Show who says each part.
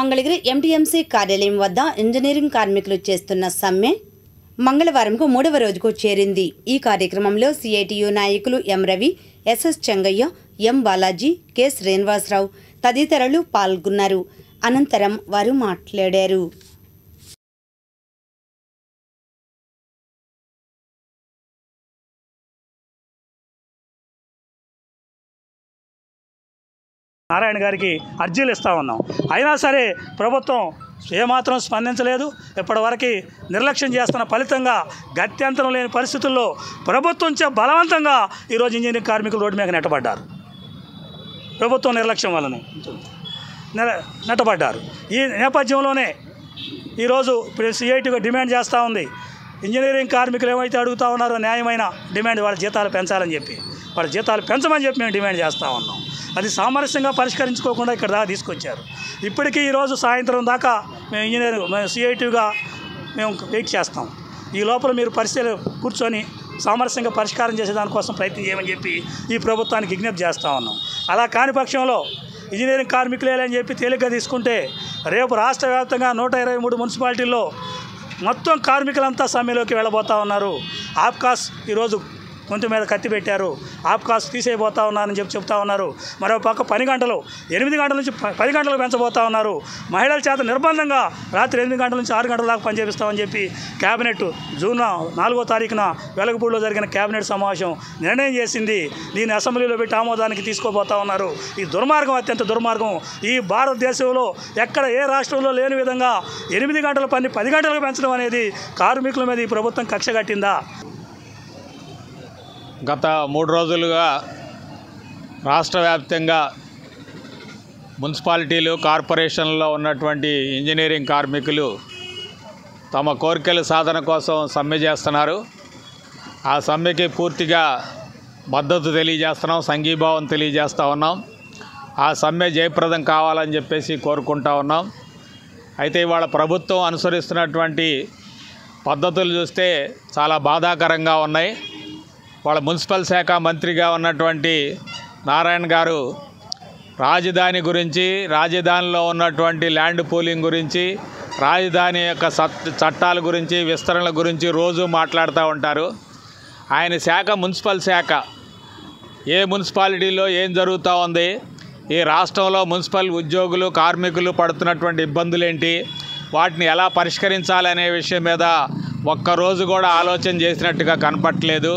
Speaker 1: Mangalagiri MTMC కార్యాలయం వద్ద engineering కార్మికులు చేస్తున్న సమ్మె మంగళవారంకు 3వ రోజుకు చేరింది. ఈ కార్యక్రమంలో సిఐటియు నాయకులు ఎం రవి, ఎస్ఎస్ చెంగయ్య, ఎం బాలాజీ, కె శ్రీనివాసరావు తదితరులు పాల్గొన్నారు. అనంతరం వారు మాట్లాడారు.
Speaker 2: నారాయణ గారికి అర్జీలు ఇస్తా ఉన్నాం. అయినా సరే ప్రభుత్వం ఏమాత్రం స్పందించలేదు. ఇప్పటివరకు నిర్లక్ష్యం చేస్తున్న ఫలితంగా గత్యంతరం లేని పరిస్థితుల్లో ప్రభుత్వం బలవంతంగా ఈరోజు ఇంజనీరింగ్ కార్మికులు రోడ్డు మీద నెట్టబడ్డారు. ప్రభుత్వం నిర్లక్ష్యం వలన నెట్టబడ్డారు. ఈ నేపథ్యంలోనే ఈరోజు సిఐటిగా డిమాండ్ చేస్తూ ఉంది. ఇంజనీరింగ్ కార్మికులు ఏమైతే అడుగుతూ ఉన్నారో న్యాయమైన డిమాండ్, వాళ్ళ జీతాలు పెంచాలని చెప్పి, వాళ్ళ జీతాలు పెంచమని చెప్పి మేము డిమాండ్ చేస్తూ ఉన్నాం. అది సామరస్యంగా పరిష్కరించుకోకుండా ఇక్కడ దాకా తీసుకొచ్చారు. ఇప్పటికీ ఈరోజు సాయంత్రం దాకా మేము సిఐటిగా మేము వెయిట్ చేస్తాం. ఈ లోపల మీరు పరిస్థితులు కూర్చొని సామరస్యంగా పరిష్కారం చేసే దానికోసం ప్రయత్నం చేయమని చెప్పి ఈ ప్రభుత్వానికి విజ్ఞప్తి చేస్తూ ఉన్నాం. అలా కాని పక్షంలో ఇంజనీరింగ్ కార్మికులే అని చెప్పి తేలిగ్గా తీసుకుంటే రేపు రాష్ట్ర వ్యాప్తంగా 123 మున్సిపాలిటీల్లో మొత్తం కార్మికులంతా సమ్మెలోకి వెళ్ళబోతూ ఉన్నారు. ఆప్కాస్ ఈరోజు కొంత మీద కత్తి పెట్టారు. ఆప్కాస్ తీసేయబోతా ఉన్నారని చెప్తా ఉన్నారు. మరో పక్క 8 గంటల నుంచి 10 గంటలకు పెంచబోతా ఉన్నారు. మహిళల చేత నిర్బంధంగా రాత్రి 8 గంటల నుంచి 6 గంటల దాకా పనిచేపిస్తామని చెప్పి కేబినెట్ జూన్ 4వ తారీఖున వెలగపూడిలో జరిగిన కేబినెట్ సమావేశం నిర్ణయం చేసింది. దీన్ని అసెంబ్లీలో పెట్టి ఆమోదానికి తీసుకోబోతా ఉన్నారు. ఈ దుర్మార్గం అత్యంత దుర్మార్గం. ఈ భారతదేశంలో ఎక్కడ ఏ రాష్ట్రంలో లేని విధంగా 8 గంటల పని 10 గంటలకు పెంచడం అనేది కార్మికుల మీద ఈ ప్రభుత్వం కక్ష కట్టిందా?
Speaker 3: గత 3 రోజులుగా రాష్ట్ర వ్యాప్తంగా మున్సిపాలిటీలు, కార్పొరేషన్లో ఉన్నటువంటి ఇంజనీరింగ్ కార్మికులు తమ కోరికల సాధన కోసం సమ్మె చేస్తున్నారు. ఆ సమ్మెకి పూర్తిగా మద్దతు తెలియజేస్తున్నాం, సంఘీభావం తెలియజేస్తూ ఉన్నాం. ఆ సమ్మె జయప్రదం కావాలని చెప్పేసి కోరుకుంటా ఉన్నాం. అయితే ఇవాళ ప్రభుత్వం అనుసరిస్తున్నటువంటి పద్ధతులు చూస్తే చాలా బాధాకరంగా ఉన్నాయి. వాళ్ళ మున్సిపల్ శాఖ మంత్రిగా ఉన్నటువంటి నారాయణ గారు రాజధాని గురించి, రాజధానిలో ఉన్నటువంటి ల్యాండ్ పూలింగ్ గురించి, రాజధాని యొక్క చట్టాల గురించి, విస్తరణల గురించి రోజు మాట్లాడుతూ ఉంటారు. ఆయన శాఖ మున్సిపల్ శాఖ. ఏ మున్సిపాలిటీలో ఏం జరుగుతూ ఉంది, ఈ రాష్ట్రంలో మున్సిపల్ ఉద్యోగులు, కార్మికులు పడుతున్నటువంటి ఇబ్బందులేంటి, వాటిని ఎలా పరిష్కరించాలనే విషయం మీద ఒక్కరోజు కూడా ఆలోచన చేసినట్టుగా కనపట్లేదు.